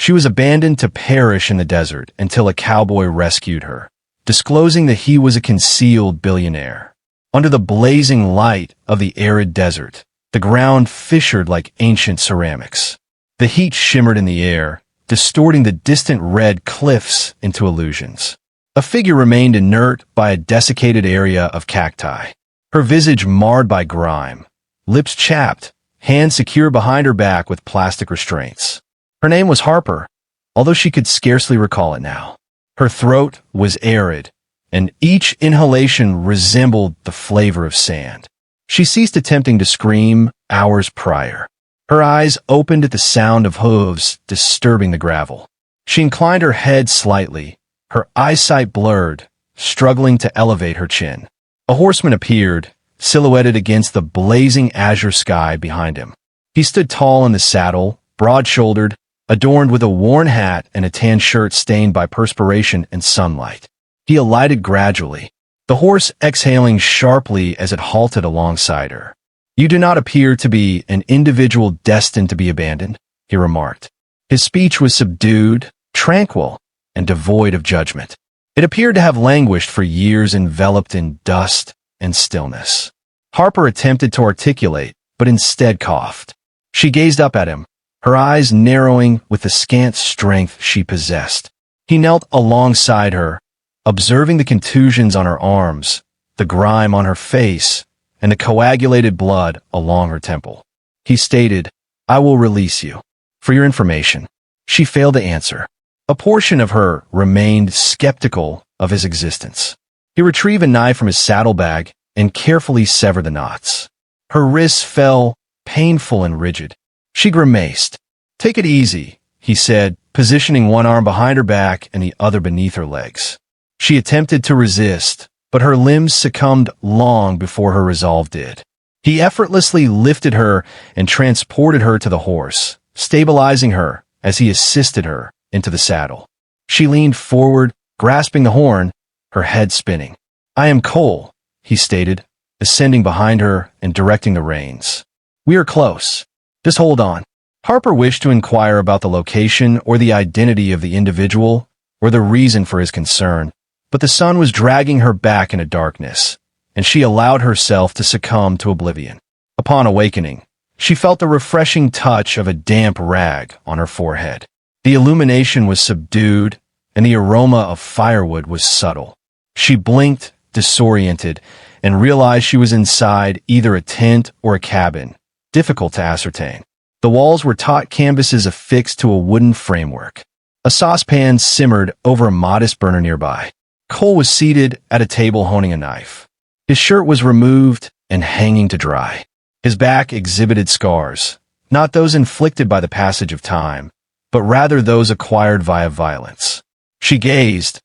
She was abandoned to perish in the desert until a cowboy rescued her, disclosing that he was a concealed billionaire. Under the blazing light of the arid desert, the ground fissured like ancient ceramics. The heat shimmered in the air, distorting the distant red cliffs into illusions. A figure remained inert by a desiccated area of cacti, her visage marred by grime, lips chapped, hands secure behind her back with plastic restraints. Her name was Harper, although she could scarcely recall it now. Her throat was arid, and each inhalation resembled the flavor of sand. She ceased attempting to scream hours prior. Her eyes opened at the sound of hooves disturbing the gravel. She inclined her head slightly, her eyesight blurred, struggling to elevate her chin. A horseman appeared, silhouetted against the blazing azure sky behind him. He stood tall in the saddle, broad-shouldered, adorned with a worn hat and a tan shirt stained by perspiration and sunlight. He alighted gradually, the horse exhaling sharply as it halted alongside her. "You do not appear to be an individual destined to be abandoned," he remarked. His speech was subdued, tranquil, and devoid of judgment. It appeared to have languished for years enveloped in dust and stillness. Harper attempted to articulate, but instead coughed. She gazed up at him, her eyes narrowing with the scant strength she possessed. He knelt alongside her, observing the contusions on her arms, the grime on her face, and the coagulated blood along her temple. He stated, "I will release you. For your information." She failed to answer. A portion of her remained skeptical of his existence. He retrieved a knife from his saddlebag and carefully severed the knots. Her wrists fell, painful and rigid. She grimaced. "Take it easy," he said, positioning one arm behind her back and the other beneath her legs. She attempted to resist, but her limbs succumbed long before her resolve did. He effortlessly lifted her and transported her to the horse, stabilizing her as he assisted her into the saddle. She leaned forward, grasping the horn, her head spinning. "I am Cole," he stated, ascending behind her and directing the reins. "We are close. Just hold on." Harper wished to inquire about the location or the identity of the individual or the reason for his concern, but the sun was dragging her back into darkness, and she allowed herself to succumb to oblivion. Upon awakening, she felt the refreshing touch of a damp rag on her forehead. The illumination was subdued, and the aroma of firewood was subtle. She blinked, disoriented, and realized she was inside either a tent or a cabin, difficult to ascertain. The walls were taut canvases affixed to a wooden framework. A saucepan simmered over a modest burner nearby. Cole was seated at a table honing a knife. His shirt was removed and hanging to dry. His back exhibited scars, not those inflicted by the passage of time, but rather those acquired via violence. She gazed,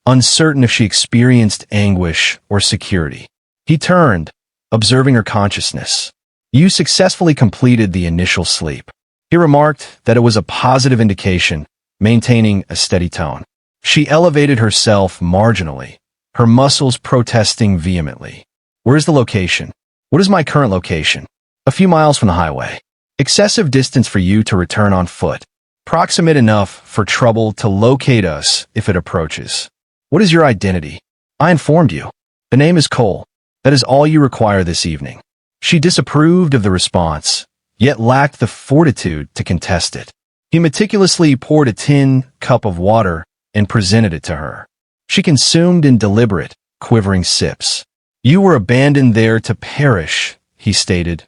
uncertain if she experienced anguish or security. He turned, observing her consciousness. "You successfully completed the initial sleep." He remarked that it was a positive indication, maintaining a steady tone. She elevated herself marginally, her muscles protesting vehemently. "Where is the location?" "What is my current location?" "A few miles from the highway." "Excessive distance for you to return on foot. Proximate enough for trouble to locate us if it approaches." "What is your identity?" "I informed you. The name is Cole. That is all you require this evening." She disapproved of the response, yet lacked the fortitude to contest it. He meticulously poured a tin cup of water and presented it to her. She consumed in deliberate, quivering sips. "You were abandoned there to perish," he stated,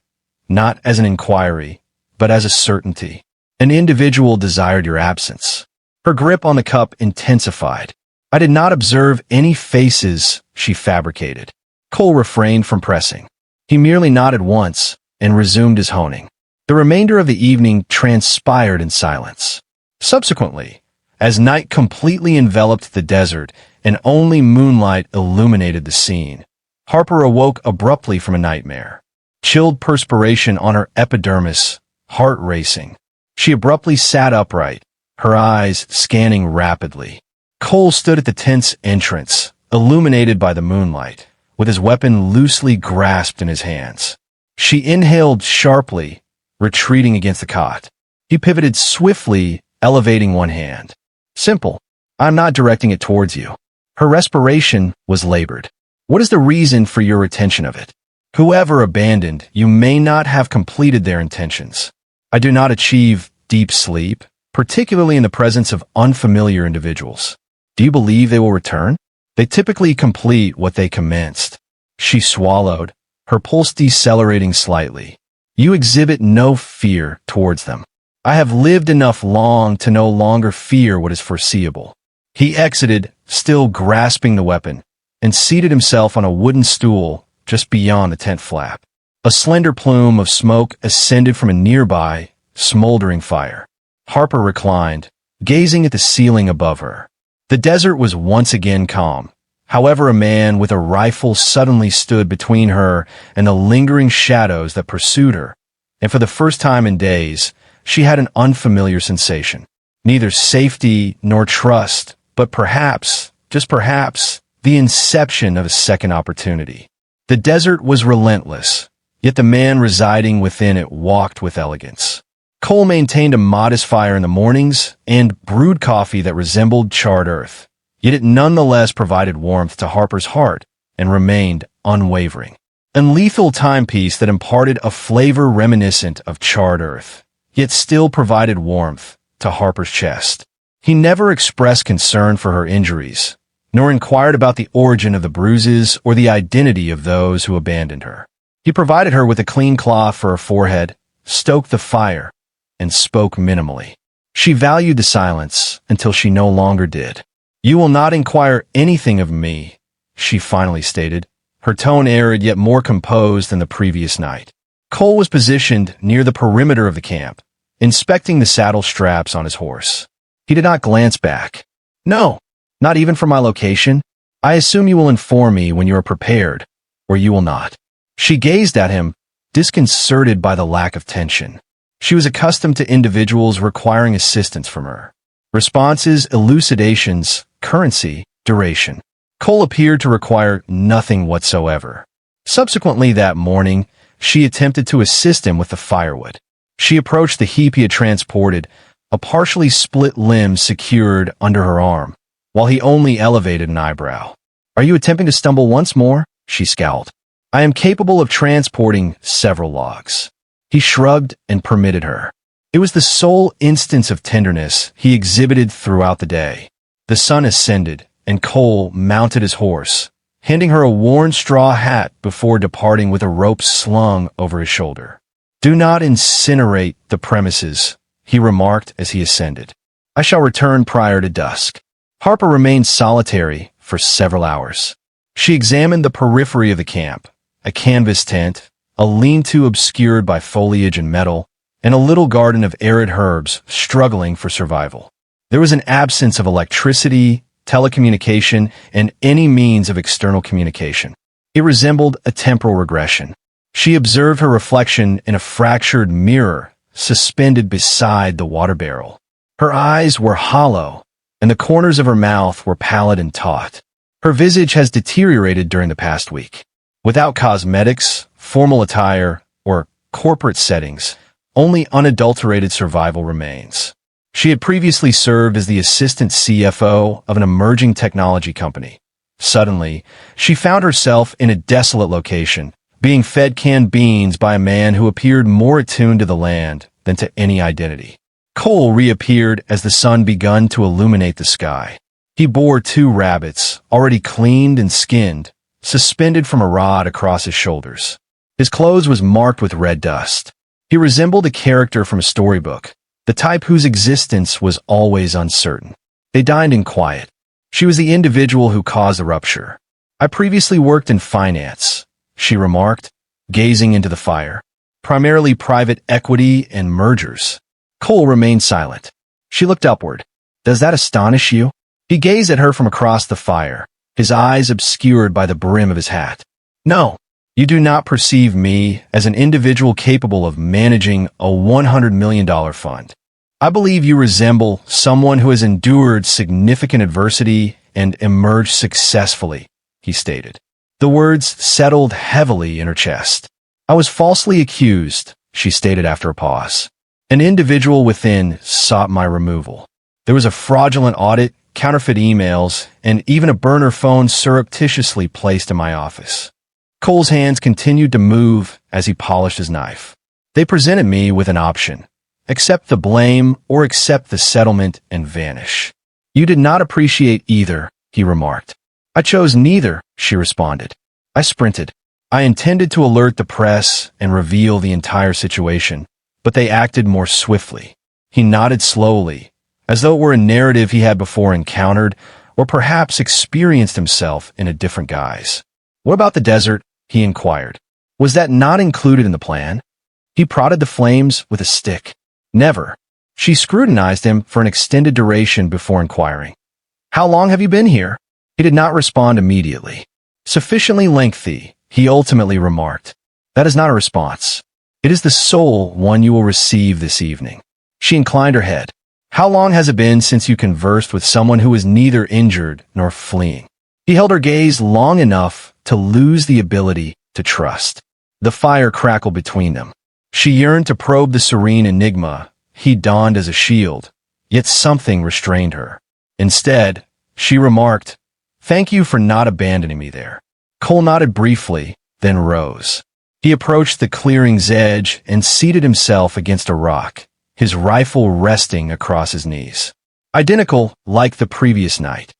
not as an inquiry, but as a certainty. "An individual desired your absence." Her grip on the cup intensified. "I did not observe any faces," she fabricated. Cole refrained from pressing. He merely nodded once and resumed his honing. The remainder of the evening transpired in silence. Subsequently, as night completely enveloped the desert and only moonlight illuminated the scene, Harper awoke abruptly from a nightmare. Chilled perspiration on her epidermis, heart racing. She abruptly sat upright, her eyes scanning rapidly. Cole stood at the tent's entrance, illuminated by the moonlight, with his weapon loosely grasped in his hands. She inhaled sharply, retreating against the cot. He pivoted swiftly elevating one hand. Simple. I'm not directing it towards you. Her respiration was labored. What is the reason for your retention of it? Whoever abandoned you may not have completed their intentions. I do not achieve deep sleep, particularly in the presence of unfamiliar individuals. Do you believe they will return? They typically complete what they commenced. She swallowed, her pulse decelerating slightly. You exhibit no fear towards them. I have lived enough long to no longer fear what is foreseeable. He exited, still grasping the weapon, and seated himself on a wooden stool just beyond the tent flap. A slender plume of smoke ascended from a nearby, smoldering fire. Harper reclined, gazing at the ceiling above her. The desert was once again calm. However, a man with a rifle suddenly stood between her and the lingering shadows that pursued her, and for the first time in days, she had an unfamiliar sensation. Neither safety nor trust, but perhaps, just perhaps, the inception of a second opportunity. The desert was relentless, yet the man residing within it walked with elegance. Cole maintained a modest fire in the mornings and brewed coffee that resembled charred earth, yet it nonetheless provided warmth to Harper's heart and remained unwavering. A lethal timepiece that imparted a flavor reminiscent of charred earth, yet still provided warmth to Harper's chest. He never expressed concern for her injuries, nor inquired about the origin of the bruises or the identity of those who abandoned her. He provided her with a clean cloth for her forehead, stoked the fire, and spoke minimally. She valued the silence until she no longer did. "You will not inquire anything of me," she finally stated, her tone arid yet more composed than the previous night. Cole was positioned near the perimeter of the camp, inspecting the saddle straps on his horse. He did not glance back. "No, not even for my location. I assume you will inform me when you are prepared, or you will not." She gazed at him, disconcerted by the lack of tension. She was accustomed to individuals requiring assistance from her. Responses, elucidations, currency, duration. Cole appeared to require nothing whatsoever. Subsequently that morning, she attempted to assist him with the firewood. She approached the heap he had transported, a partially split limb secured under her arm, while he only elevated an eyebrow. "Are you attempting to stumble once more?" she scowled. "I am capable of transporting several logs." He shrugged and permitted her. It was the sole instance of tenderness he exhibited throughout the day. The sun ascended, and Cole mounted his horse, handing her a worn straw hat before departing with a rope slung over his shoulder. "Do not incinerate the premises," he remarked as he ascended. "I shall return prior to dusk." Harper remained solitary for several hours. She examined the periphery of the camp, a canvas tent, a lean-to obscured by foliage and metal, and a little garden of arid herbs struggling for survival. There was an absence of electricity, telecommunication, and any means of external communication. It resembled a temporal regression. She observed her reflection in a fractured mirror suspended beside the water barrel. Her eyes were hollow, and the corners of her mouth were pallid and taut. Her visage has deteriorated during the past week. Without cosmetics, formal attire, or corporate settings, only unadulterated survival remains. She had previously served as the assistant CFO of an emerging technology company. Suddenly, she found herself in a desolate location, being fed canned beans by a man who appeared more attuned to the land than to any identity. Cole reappeared as the sun begun to illuminate the sky. He bore 2 rabbits, already cleaned and skinned, suspended from a rod across his shoulders. His clothes was marked with red dust. He resembled a character from a storybook, the type whose existence was always uncertain. They dined in quiet. She was the individual who caused the rupture. "I previously worked in finance," she remarked, gazing into the fire. "Primarily private equity and mergers." Cole remained silent. She looked upward. "Does that astonish you?" He gazed at her from across the fire, his eyes obscured by the brim of his hat. "No, you do not perceive me as an individual capable of managing a $100 million fund. I believe you resemble someone who has endured significant adversity and emerged successfully," he stated. The words settled heavily in her chest. "I was falsely accused," she stated after a pause. An individual within sought my removal. There was a fraudulent audit, counterfeit emails, and even a burner phone surreptitiously placed in my office. Cole's hands continued to move as he polished his knife. They presented me with an option: accept the blame or accept the settlement and vanish. You did not appreciate either, he remarked. I chose neither, she responded. I sprinted. I intended to alert the press and reveal the entire situation, but they acted more swiftly. He nodded slowly, as though it were a narrative he had before encountered, or perhaps experienced himself in a different guise. What about the desert? He inquired. Was that not included in the plan? He prodded the flames with a stick. Never. She scrutinized him for an extended duration before inquiring. How long have you been here? He did not respond immediately. Sufficiently lengthy, he ultimately remarked. That is not a response. It is the sole one you will receive this evening. She inclined her head. How long has it been since you conversed with someone who was neither injured nor fleeing? He held her gaze long enough to lose the ability to trust. The fire crackled between them. She yearned to probe the serene enigma he donned as a shield, yet something restrained her. Instead, she remarked, Thank you for not abandoning me there. Cole nodded briefly, then rose. He approached the clearing's edge and seated himself against a rock, his rifle resting across his knees. Identical like the previous night.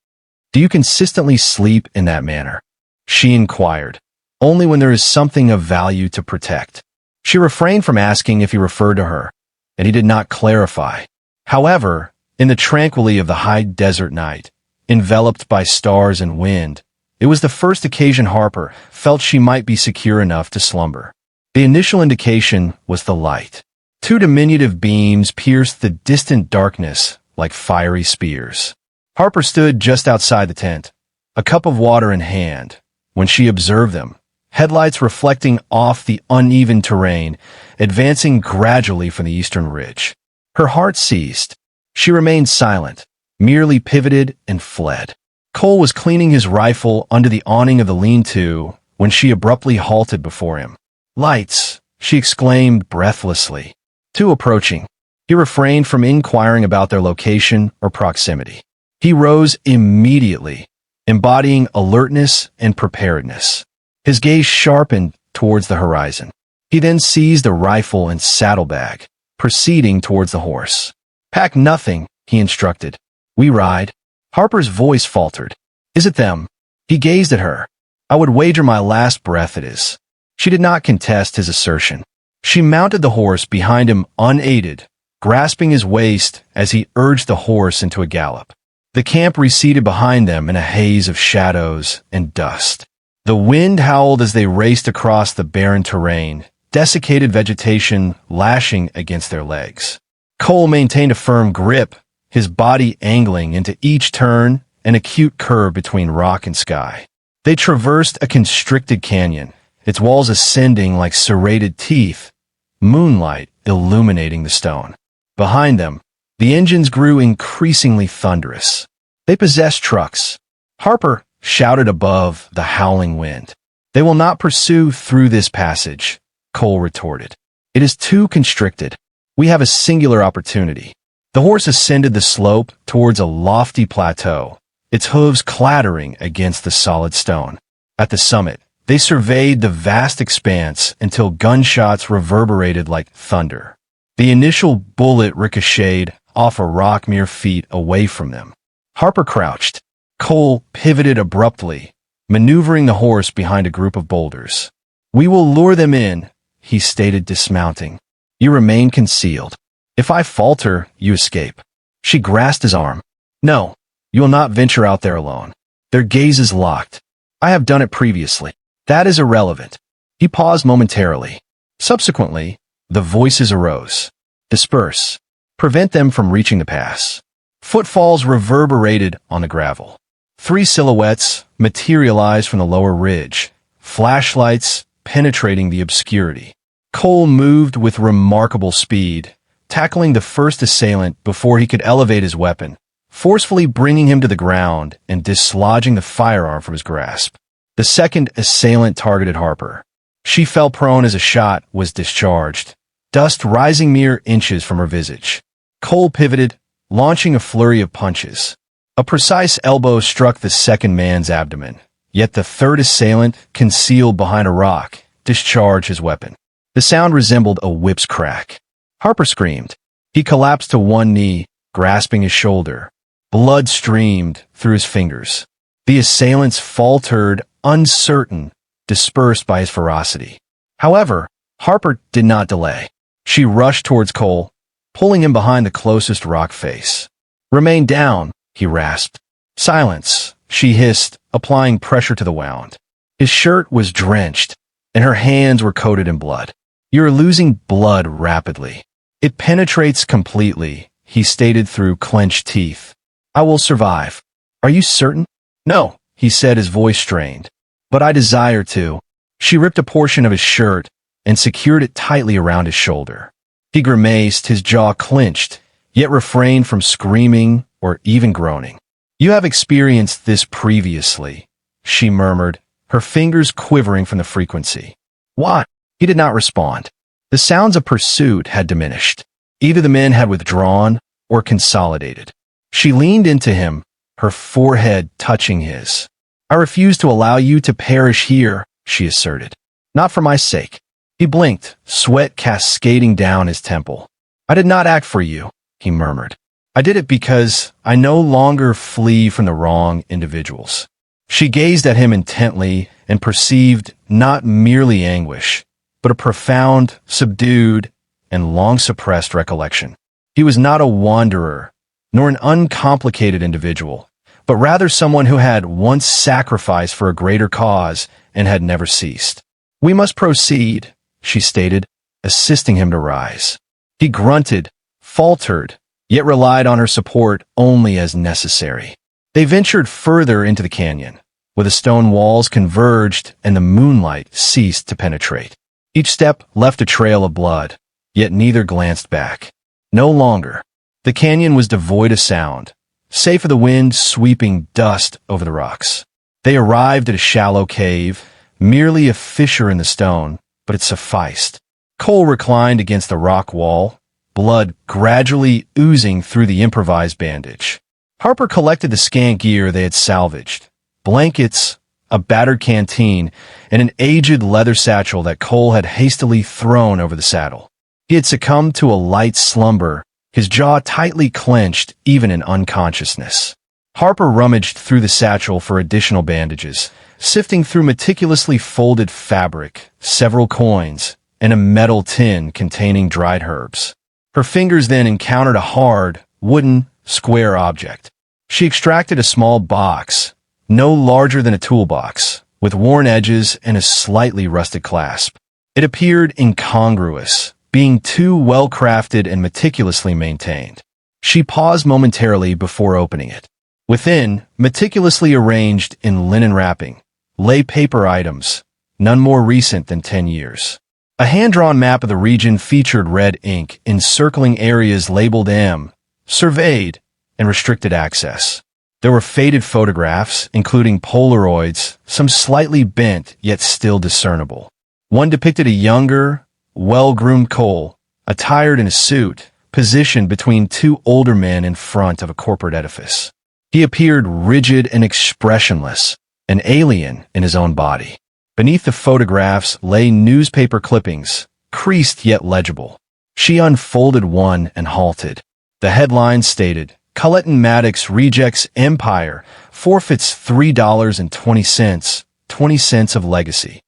Do you consistently sleep in that manner? She inquired. Only when there is something of value to protect. She refrained from asking if he referred to her, and he did not clarify. However, in the tranquility of the high desert night, enveloped by stars and wind, it was the first occasion Harper felt she might be secure enough to slumber. The initial indication was the light. Two diminutive beams pierced the distant darkness like fiery spears. Harper stood just outside the tent, a cup of water in hand, when she observed them, headlights reflecting off the uneven terrain, advancing gradually from the eastern ridge. Her heart ceased. She remained silent, merely pivoted and fled. Cole was cleaning his rifle under the awning of the lean-to when she abruptly halted before him. Lights, she exclaimed breathlessly. Two approaching. He refrained from inquiring about their location or proximity. He rose immediately, embodying alertness and preparedness. His gaze sharpened towards the horizon. He then seized a rifle and saddlebag, proceeding towards the horse. Pack nothing, he instructed. We ride. Harper's voice faltered. Is it them? He gazed at her. I would wager my last breath it is. She did not contest his assertion. She mounted the horse behind him unaided, grasping his waist as he urged the horse into a gallop. The camp receded behind them in a haze of shadows and dust. The wind howled as they raced across the barren terrain, desiccated vegetation lashing against their legs. Cole maintained a firm grip, his body angling into each turn, an acute curve between rock and sky. They traversed a constricted canyon, its walls ascending like serrated teeth, moonlight illuminating the stone. Behind them, the engines grew increasingly thunderous. They possessed trucks. Harper shouted above the howling wind. They will not pursue through this passage, Cole retorted. It is too constricted. We have a singular opportunity. The horse ascended the slope towards a lofty plateau, its hooves clattering against the solid stone. At the summit, they surveyed the vast expanse until gunshots reverberated like thunder. The initial bullet ricocheted off a rock mere feet away from them. Harper crouched. Cole pivoted abruptly, maneuvering the horse behind a group of boulders. We will lure them in, he stated, dismounting. You remain concealed. If I falter, you escape. She grasped his arm. No, you will not venture out there alone. Their gazes locked. I have done it previously. That is irrelevant. He paused momentarily. Subsequently, the voices arose. Disperse. Prevent them from reaching the pass. Footfalls reverberated on the gravel. 3 silhouettes materialized from the lower ridge, flashlights penetrating the obscurity. Cole moved with remarkable speed, tackling the first assailant before he could elevate his weapon, forcefully bringing him to the ground and dislodging the firearm from his grasp. The second assailant targeted Harper. She fell prone as a shot was discharged, dust rising mere inches from her visage. Cole pivoted, launching a flurry of punches. A precise elbow struck the second man's abdomen, yet the third assailant, concealed behind a rock, discharged his weapon. The sound resembled a whip's crack. Harper screamed. He collapsed to one knee, grasping his shoulder. Blood streamed through his fingers. The assailants faltered, uncertain, dispersed by his ferocity. However, Harper did not delay. She rushed towards Cole, pulling him behind the closest rock face. "Remain down," he rasped. "Silence," she hissed, applying pressure to the wound. His shirt was drenched, and her hands were coated in blood. "You're losing blood rapidly. It penetrates completely," he stated through clenched teeth. "I will survive." "Are you certain?" "No," he said, his voice strained. "But I desire to." She ripped a portion of his shirt and secured it tightly around his shoulder. He grimaced, his jaw clenched, yet refrained from screaming or even groaning. "You have experienced this previously," she murmured, her fingers quivering from the frequency. "What?" He did not respond. The sounds of pursuit had diminished. Either the men had withdrawn or consolidated. She leaned into him, her forehead touching his. "I refuse to allow you to perish here," she asserted. "Not for my sake." He blinked, sweat cascading down his temple. "I did not act for you," he murmured. "I did it because I no longer flee from the wrong individuals." She gazed at him intently and perceived not merely anguish, but a profound, subdued, and long-suppressed recollection. He was not a wanderer, nor an uncomplicated individual, but rather someone who had once sacrificed for a greater cause and had never ceased. "We must proceed," she stated, assisting him to rise. He grunted, faltered, yet relied on her support only as necessary. They ventured further into the canyon, where the stone walls converged and the moonlight ceased to penetrate. Each step left a trail of blood, yet neither glanced back. No longer. The canyon was devoid of sound, save for the wind sweeping dust over the rocks. They arrived at a shallow cave, merely a fissure in the stone, but it sufficed. Cole reclined against the rock wall, blood gradually oozing through the improvised bandage. Harper collected the scant gear they had salvaged: blankets, a battered canteen, and an aged leather satchel that Cole had hastily thrown over the saddle. He had succumbed to a light slumber, his jaw tightly clenched even in unconsciousness. Harper rummaged through the satchel for additional bandages, sifting through meticulously folded fabric, several coins, and a metal tin containing dried herbs. Her fingers then encountered a hard, wooden, square object. She extracted a small box, no larger than a toolbox, with worn edges and a slightly rusted clasp. It appeared incongruous, being too well-crafted and meticulously maintained. She paused momentarily before opening it. Within, meticulously arranged in linen wrapping, lay paper items, none more recent than 10 years. A hand-drawn map of the region featured red ink encircling areas labeled M, surveyed, and restricted access. There were faded photographs, including Polaroids, some slightly bent yet still discernible. One depicted a younger, well-groomed Cole, attired in a suit, positioned between two older men in front of a corporate edifice. He appeared rigid and expressionless, an alien in his own body. Beneath the photographs lay newspaper clippings, creased yet legible. She unfolded one and halted. The headline stated, "Collette Maddox rejects empire, forfeits $3.20, 20 cents of legacy."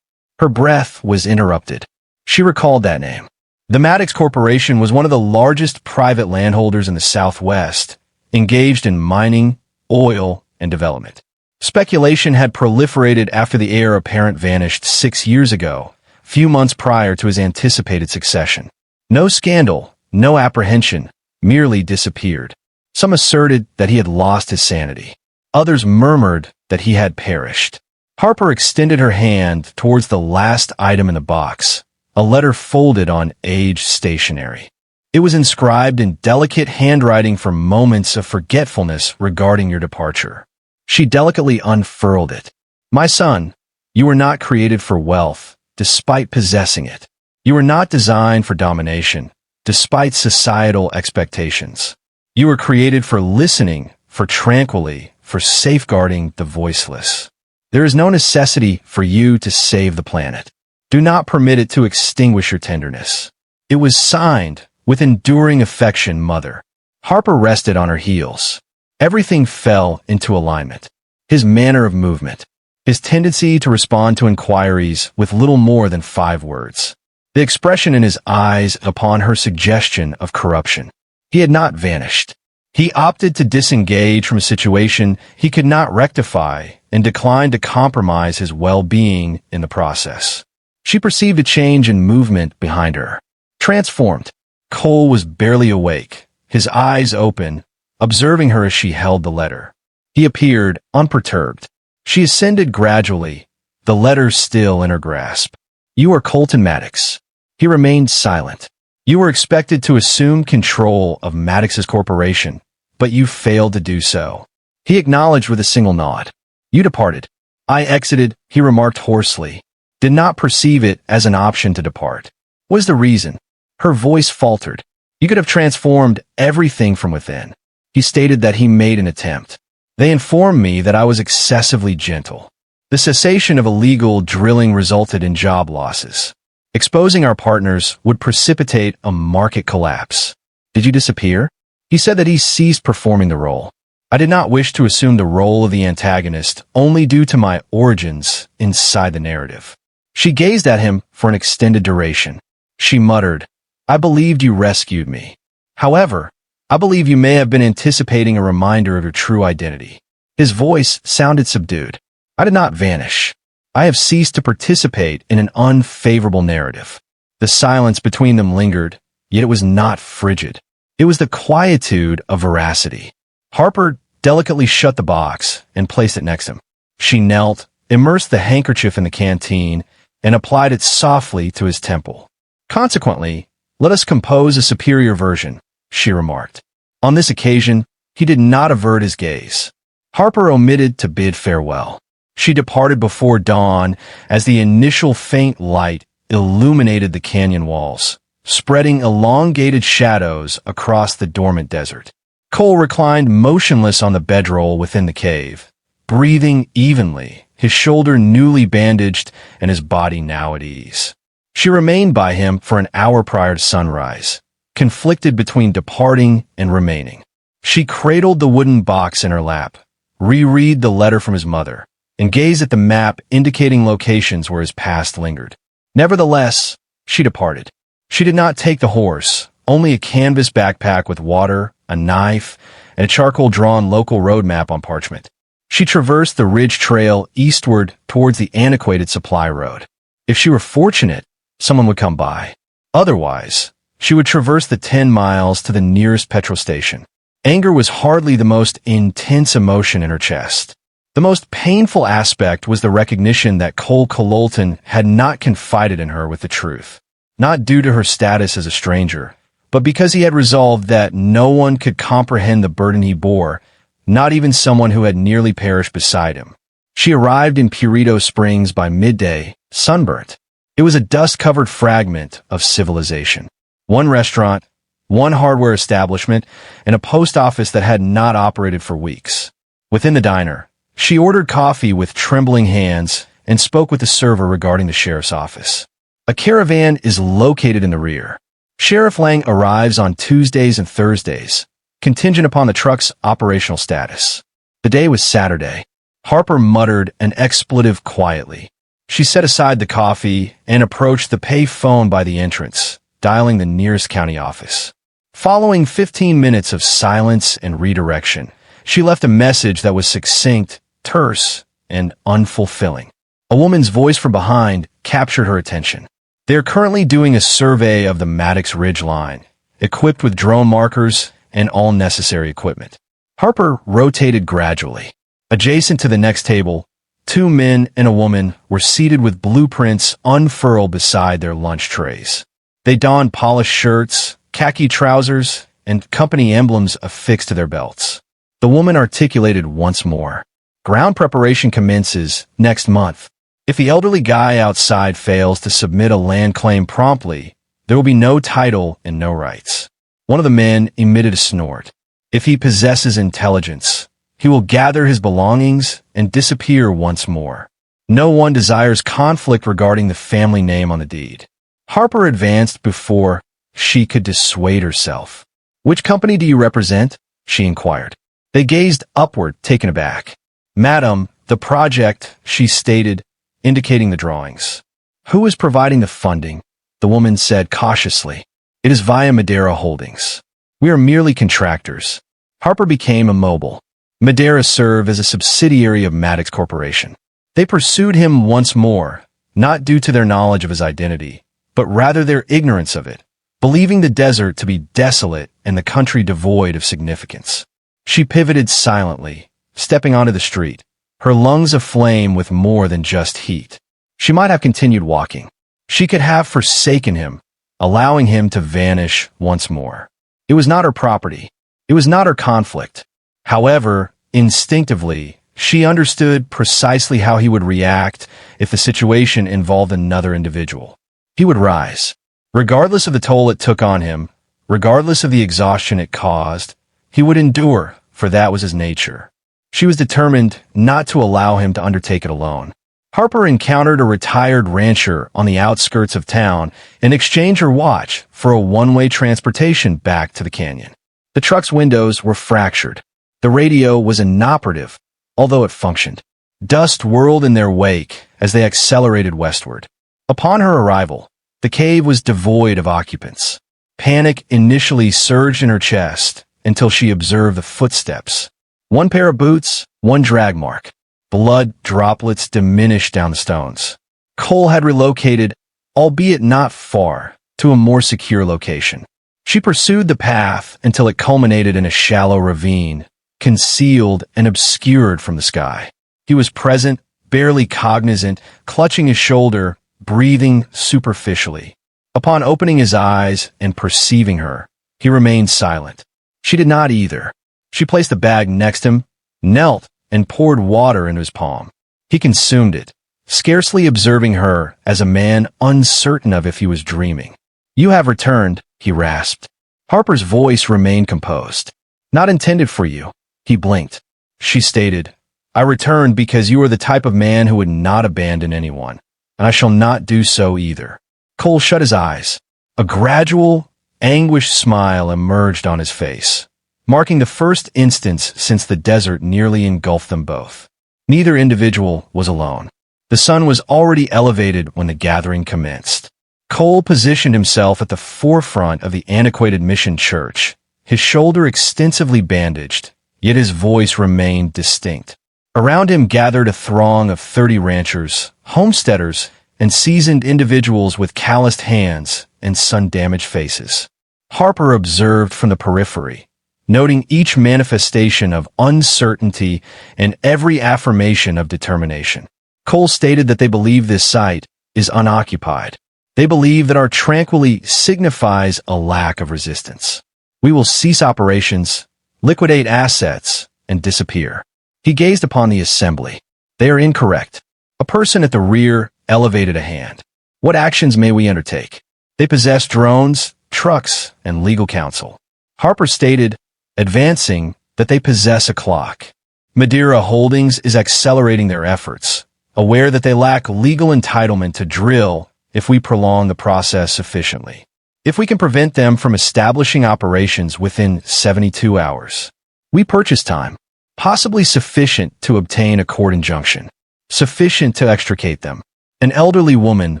Her breath was interrupted. She recalled that name. The Maddox Corporation was one of the largest private landholders in the Southwest, engaged in mining, oil, and development. Speculation had proliferated after the heir apparent vanished 6 years ago, few months prior to his anticipated succession. No scandal, no apprehension, merely disappeared. Some asserted that he had lost his sanity. Others murmured that he had perished. Harper extended her hand towards the last item in the box, a letter folded on aged stationery. It was inscribed in delicate handwriting from moments of forgetfulness regarding your departure. She delicately unfurled it. "My son, you were not created for wealth, despite possessing it. You were not designed for domination, despite societal expectations. You were created for listening, for tranquility, for safeguarding the voiceless. There is no necessity for you to save the planet. Do not permit it to extinguish your tenderness. It was signed, with enduring affection, Mother. Harper rested on her heels. Everything fell into alignment. His manner of movement. His tendency to respond to inquiries with little more than 5 words. The expression in his eyes upon her suggestion of corruption. He had not vanished. He opted to disengage from a situation he could not rectify and declined to compromise his well-being in the process. She perceived a change in movement behind her. Transformed. Cole was barely awake, his eyes open, observing her as she held the letter. He appeared unperturbed. She ascended gradually, the letter still in her grasp. You are Colton Maddox. He remained silent. You were expected to assume control of Maddox's corporation, but you failed to do so. He acknowledged with a single nod. You departed. I exited, he remarked hoarsely. Did not perceive it as an option to depart. What is the reason? Her voice faltered. You could have transformed everything from within. He stated that he made an attempt. They informed me that I was excessively gentle. The cessation of illegal drilling resulted in job losses. Exposing our partners would precipitate a market collapse. Did you disappear? He said that he ceased performing the role. I did not wish to assume the role of the antagonist only due to my origins inside the narrative. She gazed at him for an extended duration. She muttered, I believed you rescued me. However, I believe you may have been anticipating a reminder of your true identity. His voice sounded subdued. I did not vanish. I have ceased to participate in an unfavorable narrative. The silence between them lingered, yet it was not frigid. It was the quietude of veracity. Harper delicately shut the box and placed it next to him. She knelt, immersed the handkerchief in the canteen, and applied it softly to his temple. Consequently, let us compose a superior version, she remarked. On this occasion, he did not avert his gaze. Harper omitted to bid farewell. She departed before dawn as the initial faint light illuminated the canyon walls, spreading elongated shadows across the dormant desert. Cole reclined motionless on the bedroll within the cave, breathing evenly, his shoulder newly bandaged and his body now at ease. She remained by him for an hour prior to sunrise, conflicted between departing and remaining. She cradled the wooden box in her lap, reread the letter from his mother, and gazed at the map indicating locations where his past lingered. Nevertheless, she departed. She did not take the horse, only a canvas backpack with water, a knife, and a charcoal-drawn local road map on parchment. She traversed the ridge trail eastward towards the antiquated supply road. If she were fortunate, someone would come by. Otherwise, she would traverse the 10 miles to the nearest petrol station. Anger was hardly the most intense emotion in her chest. The most painful aspect was the recognition that Cole Colton had not confided in her with the truth, not due to her status as a stranger, but because he had resolved that no one could comprehend the burden he bore, not even someone who had nearly perished beside him. She arrived in Purito Springs by midday, sunburnt. It was a dust-covered fragment of civilization. One restaurant, one hardware establishment, and a post office that had not operated for weeks. Within the diner, she ordered coffee with trembling hands and spoke with the server regarding the sheriff's office. A caravan is located in the rear. Sheriff Lang arrives on Tuesdays and Thursdays, contingent upon the truck's operational status. The day was Saturday. Harper muttered an expletive quietly. She set aside the coffee and approached the pay phone by the entrance, dialing the nearest county office. Following 15 minutes of silence and redirection, she left a message that was succinct, terse, and unfulfilling. A woman's voice from behind captured her attention. They are currently doing a survey of the Maddox Ridge line, equipped with drone markers and all necessary equipment. Harper rotated gradually. Adjacent to the next table, 2 men and a woman were seated with blueprints unfurled beside their lunch trays. They donned polished shirts, khaki trousers, and company emblems affixed to their belts. The woman articulated once more. Ground preparation commences next month. If the elderly guy outside fails to submit a land claim promptly, there will be no title and no rights. One of the men emitted a snort. If he possesses intelligence, he will gather his belongings and disappear once more. No one desires conflict regarding the family name on the deed. Harper advanced before she could dissuade herself. "Which company do you represent?" she inquired. They gazed upward, taken aback. "Madam, the project," she stated, indicating the drawings. "Who is providing the funding?" the woman said cautiously. "It is via Madeira Holdings. We are merely contractors." Harper became immobile. Madeira served as a subsidiary of Maddox Corporation. They pursued him once more, not due to their knowledge of his identity, but rather their ignorance of it, believing the desert to be desolate and the country devoid of significance. She pivoted silently, stepping onto the street, her lungs aflame with more than just heat. She might have continued walking. She could have forsaken him, allowing him to vanish once more. It was not her property. It was not her conflict. However, instinctively, she understood precisely how he would react if the situation involved another individual. He would rise. Regardless of the toll it took on him, regardless of the exhaustion it caused, he would endure, for that was his nature. She was determined not to allow him to undertake it alone. Harper encountered a retired rancher on the outskirts of town and exchanged her watch for a one-way transportation back to the canyon. The truck's windows were fractured. The radio was inoperative, although it functioned. Dust whirled in their wake as they accelerated westward. Upon her arrival, the cave was devoid of occupants. Panic initially surged in her chest until she observed the footsteps. One pair of boots, one drag mark. Blood droplets diminished down the stones. Cole had relocated, albeit not far, to a more secure location. She pursued the path until it culminated in a shallow ravine, concealed and obscured from the sky. He was present, barely cognizant, clutching his shoulder, breathing superficially. Upon opening his eyes and perceiving her, he remained silent. She did not either. She placed the bag next him, knelt, and poured water into his palm. He consumed it, scarcely observing her as a man uncertain of if he was dreaming. "You have returned," he rasped. Harper's voice remained composed. "Not intended for you." He blinked. She stated, "I returned because you are the type of man who would not abandon anyone, and I shall not do so either." Cole shut his eyes. A gradual, anguished smile emerged on his face, marking the first instance since the desert nearly engulfed them both. Neither individual was alone. The sun was already elevated when the gathering commenced. Cole positioned himself at the forefront of the antiquated mission church, his shoulder extensively bandaged, yet his voice remained distinct. Around him gathered a throng of 30 ranchers, homesteaders, and seasoned individuals with calloused hands and sun-damaged faces. Harper observed from the periphery, noting each manifestation of uncertainty and every affirmation of determination. Cole stated that they believe this site is unoccupied. They believe that our tranquility signifies a lack of resistance. We will cease operations, liquidate assets, and disappear. He gazed upon the assembly. They are incorrect. A person at the rear elevated a hand. "What actions may we undertake?" They possess drones, trucks, and legal counsel. Harper stated, advancing, that they possess a clock. Madeira Holdings is accelerating their efforts, aware that they lack legal entitlement to drill if we prolong the process sufficiently. If we can prevent them from establishing operations within 72 hours, we purchase time, possibly sufficient to obtain a court injunction, sufficient to extricate them. An elderly woman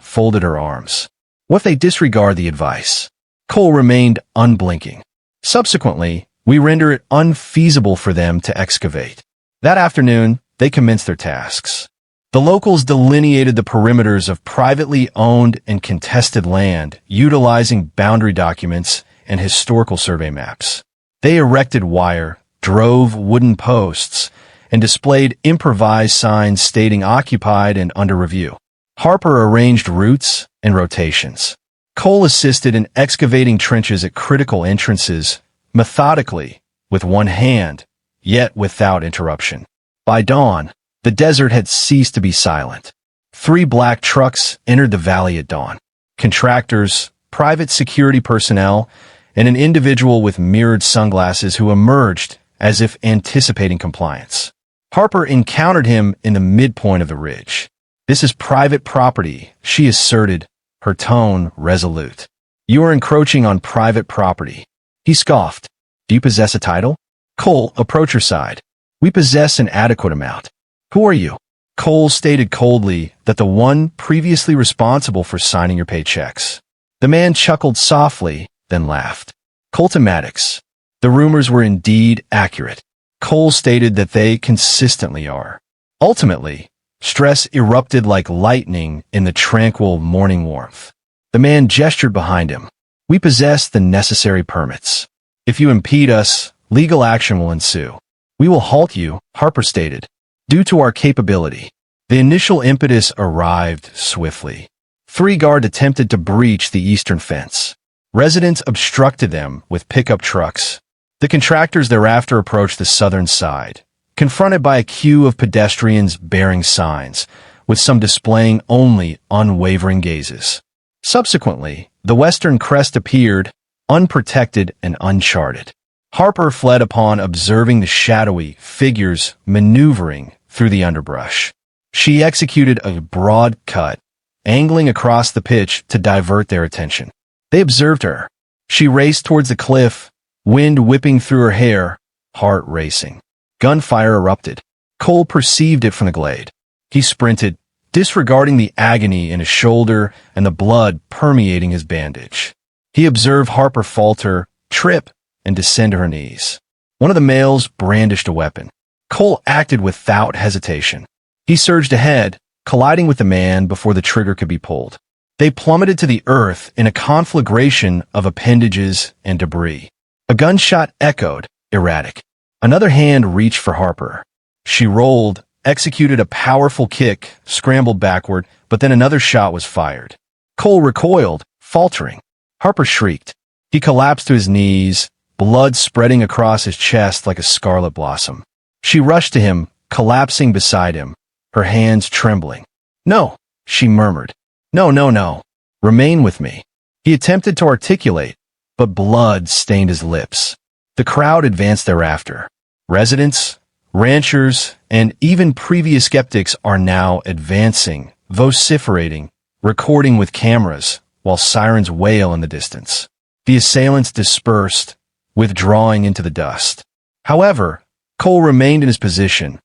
folded her arms. What if they disregard the advice? Cole remained unblinking. Subsequently, we render it unfeasible for them to excavate. That afternoon, they commenced their tasks. The locals delineated the perimeters of privately owned and contested land, utilizing boundary documents and historical survey maps. They erected wire, drove wooden posts, and displayed improvised signs stating occupied and under review. Harper arranged routes and rotations. Cole assisted in excavating trenches at critical entrances, methodically, with one hand, yet without interruption. By dawn, the desert had ceased to be silent. 3 black trucks entered the valley at dawn. Contractors, private security personnel, and an individual with mirrored sunglasses who emerged as if anticipating compliance. Harper encountered him in the midpoint of the ridge. "This is private property," she asserted, her tone resolute. "You are encroaching on private property." He scoffed. "Do you possess a title?" Cole approached her side. "We possess an adequate amount." "Who are you?" Cole stated coldly that the one previously responsible for signing your paychecks. The man chuckled softly, then laughed. "Colton Maddox." The rumors were indeed accurate. Cole stated that they consistently are. Ultimately, stress erupted like lightning in the tranquil morning warmth. The man gestured behind him. "We possess the necessary permits. If you impede us, legal action will ensue." "We will halt you," Harper stated, "due to our capability." The initial impetus arrived swiftly. 3 guards attempted to breach the eastern fence. Residents obstructed them with pickup trucks. The contractors thereafter approached the southern side, confronted by a queue of pedestrians bearing signs, with some displaying only unwavering gazes. Subsequently, the western crest appeared, unprotected and uncharted. Harper fled upon observing the shadowy figures maneuvering through the underbrush. She executed a broad cut, angling across the pitch to divert their attention. They observed her. She raced towards the cliff, wind whipping through her hair, heart racing. Gunfire erupted. Cole perceived it from the glade. He sprinted, disregarding the agony in his shoulder and the blood permeating his bandage. He observed Harper falter, trip, and descend to her knees. One of the males brandished a weapon. Cole acted without hesitation. He surged ahead, colliding with the man before the trigger could be pulled. They plummeted to the earth in a conflagration of appendages and debris. A gunshot echoed, erratic. Another hand reached for Harper. She rolled, executed a powerful kick, scrambled backward, but then another shot was fired. Cole recoiled, faltering. Harper shrieked. He collapsed to his knees, blood spreading across his chest like a scarlet blossom. She rushed to him, collapsing beside him, her hands trembling. "No," she murmured. "No, no, no. Remain with me." He attempted to articulate, but blood stained his lips. The crowd advanced thereafter. Residents, ranchers, and even previous skeptics are now advancing, vociferating, recording with cameras, while sirens wail in the distance. The assailants dispersed, withdrawing into the dust. However, Cole remained in his position,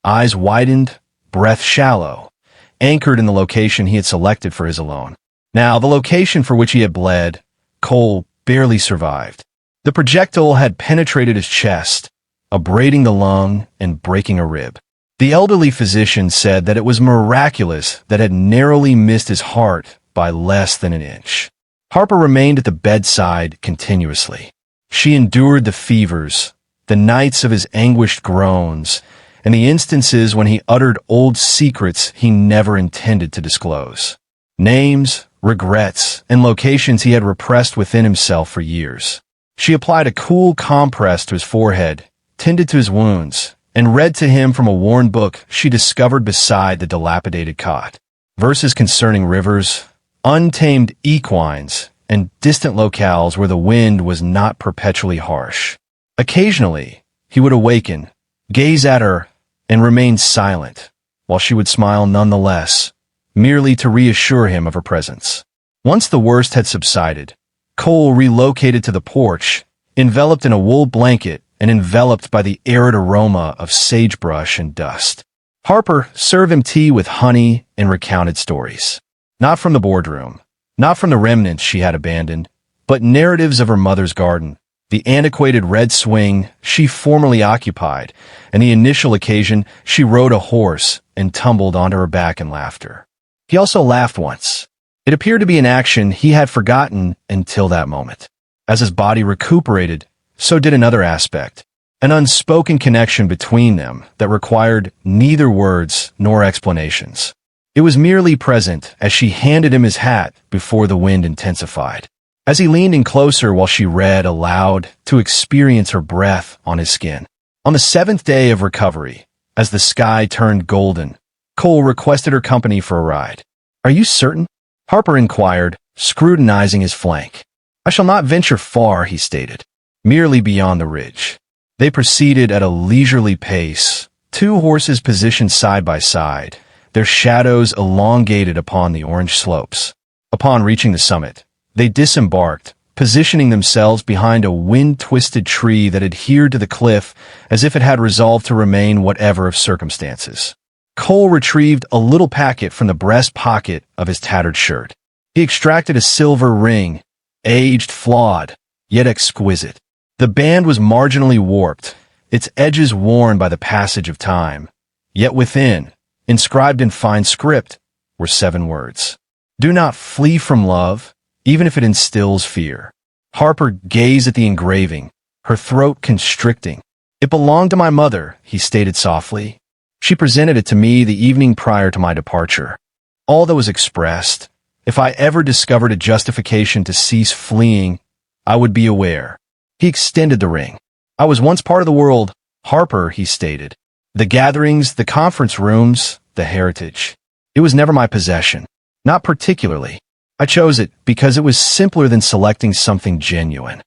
eyes widened, breath shallow, anchored in the location he had selected for his alone. Now, the location for which he had bled, Cole barely survived. The projectile had penetrated his chest, abrading the lung and breaking a rib. The elderly physician said that it was miraculous that it had narrowly missed his heart by less than an inch. Harper remained at the bedside continuously. She endured the fevers, the nights of his anguished groans, and the instances when he uttered old secrets he never intended to disclose. Names, regrets, and locations he had repressed within himself for years. She applied a cool compress to his forehead, tended to his wounds, and read to him from a worn book she discovered beside the dilapidated cot. Verses concerning rivers, untamed equines, and distant locales where the wind was not perpetually harsh. Occasionally, he would awaken, gaze at her, and remain silent, while she would smile nonetheless, merely to reassure him of her presence. Once the worst had subsided, Cole relocated to the porch, enveloped in a wool blanket and enveloped by the arid aroma of sagebrush and dust. Harper served him tea with honey and recounted stories. Not from the boardroom, not from the remnants she had abandoned, but narratives of her mother's garden, the antiquated red swing she formerly occupied, and the initial occasion she rode a horse and tumbled onto her back in laughter. He also laughed once. It appeared to be an action he had forgotten until that moment. As his body recuperated, so did another aspect, an unspoken connection between them that required neither words nor explanations. It was merely present as she handed him his hat before the wind intensified. As he leaned in closer while she read aloud to experience her breath on his skin. On the 7th day of recovery, as the sky turned golden, Cole requested her company for a ride. "Are you certain?" Harper inquired, scrutinizing his flank. "I shall not venture far," he stated, "merely beyond the ridge." They proceeded at a leisurely pace, two horses positioned side by side, their shadows elongated upon the orange slopes. Upon reaching the summit, they disembarked, positioning themselves behind a wind-twisted tree that adhered to the cliff as if it had resolved to remain whatever of circumstances. Cole retrieved a little packet from the breast pocket of his tattered shirt. He extracted a silver ring, aged, flawed, yet exquisite. The band was marginally warped, its edges worn by the passage of time. Yet within, inscribed in fine script, were 7 words. "Do not flee from love, even if it instills fear." Harper gazed at the engraving, her throat constricting. "It belonged to my mother," he stated softly. "She presented it to me the evening prior to my departure. All that was expressed, if I ever discovered a justification to cease fleeing, I would be aware." He extended the ring. "I was once part of the world, Harper," he stated. "The gatherings, the conference rooms, the heritage. It was never my possession. Not particularly. I chose it because it was simpler than selecting something genuine."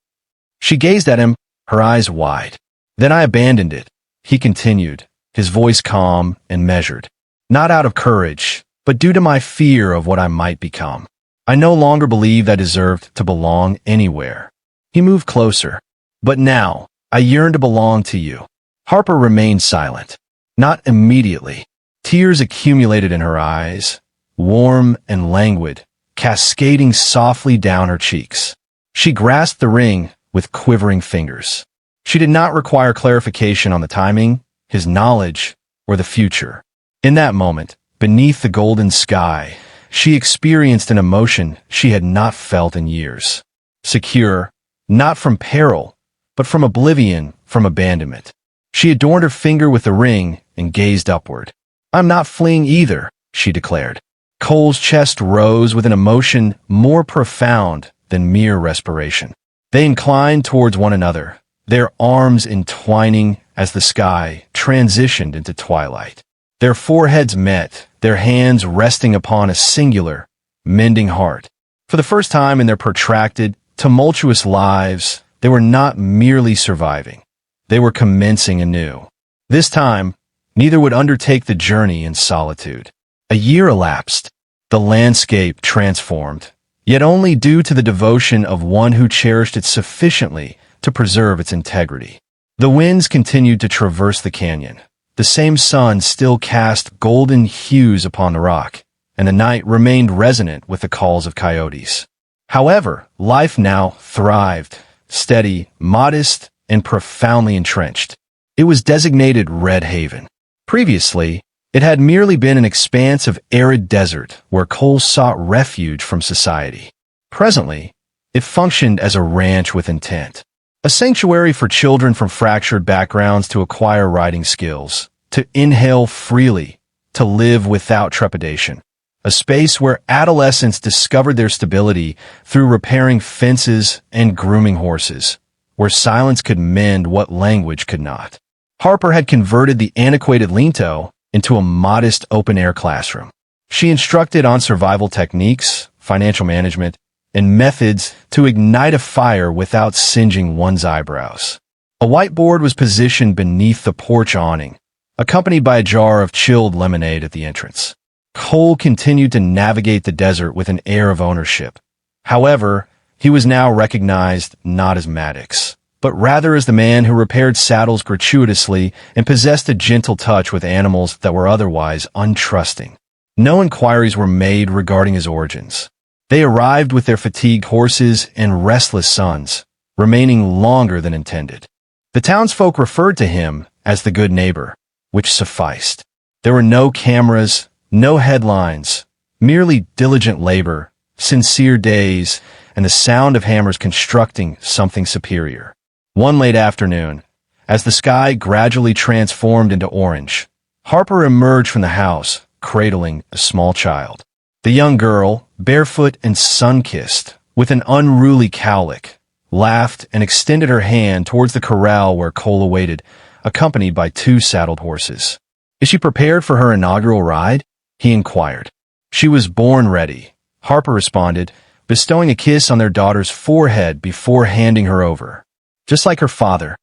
She gazed at him, her eyes wide. "Then I abandoned it," he continued, his voice calm and measured. "Not out of courage, but due to my fear of what I might become. I no longer believed I deserved to belong anywhere." He moved closer. "But now, I yearn to belong to you." Harper remained silent. Not immediately. Tears accumulated in her eyes, warm and languid, cascading softly down her cheeks. She grasped the ring with quivering fingers. She did not require clarification on the timing, his knowledge, or the future. In that moment, beneath the golden sky, she experienced an emotion she had not felt in years. Secure, not from peril, but from oblivion, from abandonment. She adorned her finger with the ring and gazed upward. "I'm not fleeing either," she declared. Cole's chest rose with an emotion more profound than mere respiration. They inclined towards one another, their arms entwining as the sky transitioned into twilight. Their foreheads met, their hands resting upon a singular, mending heart. For the first time in their protracted, tumultuous lives, they were not merely surviving. They were commencing anew. This time, neither would undertake the journey in solitude. A year elapsed. The landscape transformed, yet only due to the devotion of one who cherished it sufficiently to preserve its integrity. The winds continued to traverse the canyon. The same sun still cast golden hues upon the rock, and the night remained resonant with the calls of coyotes. However, life now thrived, steady, modest, and profoundly entrenched. It was designated Red Haven. Previously, it had merely been an expanse of arid desert where Cole sought refuge from society. Presently, it functioned as a ranch with intent. A sanctuary for children from fractured backgrounds to acquire riding skills, to inhale freely, to live without trepidation. A space where adolescents discovered their stability through repairing fences and grooming horses, where silence could mend what language could not. Harper had converted the antiquated Linto into a modest open-air classroom. She instructed on survival techniques, financial management, and methods to ignite a fire without singeing one's eyebrows. A whiteboard was positioned beneath the porch awning, accompanied by a jar of chilled lemonade at the entrance. Cole continued to navigate the desert with an air of ownership. However, he was now recognized not as Maddox, but rather as the man who repaired saddles gratuitously and possessed a gentle touch with animals that were otherwise untrusting. No inquiries were made regarding his origins. They arrived with their fatigued horses and restless sons, remaining longer than intended. The townsfolk referred to him as the good neighbor, which sufficed. There were no cameras, no headlines, merely diligent labor, sincere days, and the sound of hammers constructing something superior. One late afternoon, as the sky gradually transformed into orange, Harper emerged from the house, cradling a small child. The young girl, barefoot and sun-kissed, with an unruly cowlick, laughed and extended her hand towards the corral where Cole awaited, accompanied by 2 saddled horses. Is she prepared for her inaugural ride? He inquired. She was born ready, Harper responded, bestowing a kiss on their daughter's forehead before handing her over. Just like her father,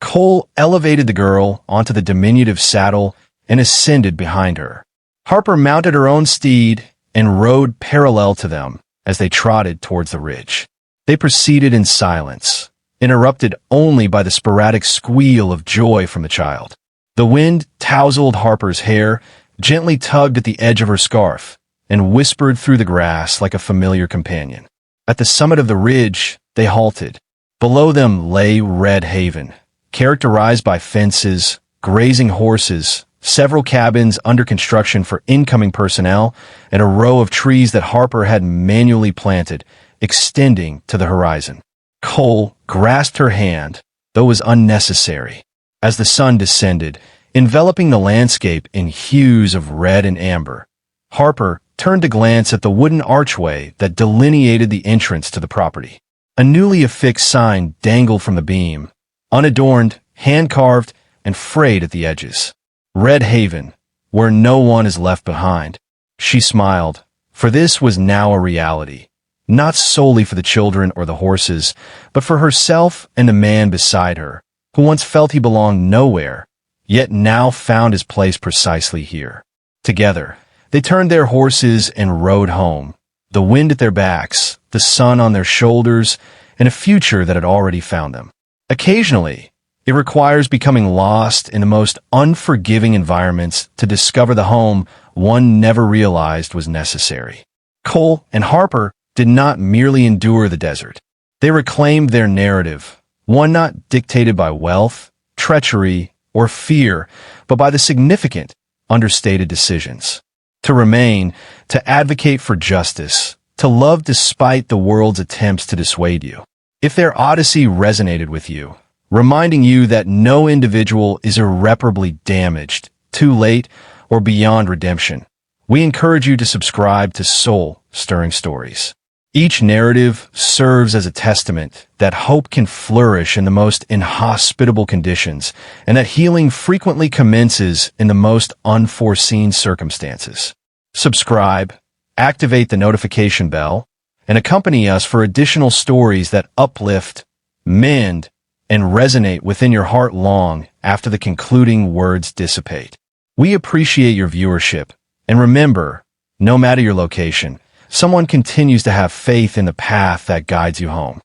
Cole elevated the girl onto the diminutive saddle and ascended behind her. Harper mounted her own steed and rode parallel to them as they trotted towards the ridge. They proceeded in silence, interrupted only by the sporadic squeal of joy from the child. The wind tousled Harper's hair, gently tugged at the edge of her scarf, and whispered through the grass like a familiar companion. At the summit of the ridge, they halted. Below them lay Red Haven, characterized by fences, grazing horses, several cabins under construction for incoming personnel, and a row of trees that Harper had manually planted, extending to the horizon. Cole grasped her hand, though it was unnecessary, as the sun descended, enveloping the landscape in hues of red and amber. Harper turned to glance at the wooden archway that delineated the entrance to the property. A newly affixed sign dangled from the beam, unadorned, hand-carved, and frayed at the edges. Red Haven, where no one is left behind. She smiled, for this was now a reality, not solely for the children or the horses, but for herself and the man beside her, who once felt he belonged nowhere, yet now found his place precisely here. Together, they turned their horses and rode home, the wind at their backs, the sun on their shoulders, and a future that had already found them. Occasionally, it requires becoming lost in the most unforgiving environments to discover the home one never realized was necessary. Cole and Harper did not merely endure the desert. They reclaimed their narrative, one not dictated by wealth, treachery, or fear, but by the significant, understated decisions. To remain, to advocate for justice, to love despite the world's attempts to dissuade you. If their odyssey resonated with you, reminding you that no individual is irreparably damaged, too late, or beyond redemption, we encourage you to subscribe to Soul-Stirring Stories. Each narrative serves as a testament that hope can flourish in the most inhospitable conditions and that healing frequently commences in the most unforeseen circumstances. Subscribe, activate the notification bell, and accompany us for additional stories that uplift, mend, and resonate within your heart long after the concluding words dissipate. We appreciate your viewership, and remember, no matter your location, someone continues to have faith in the path that guides you home.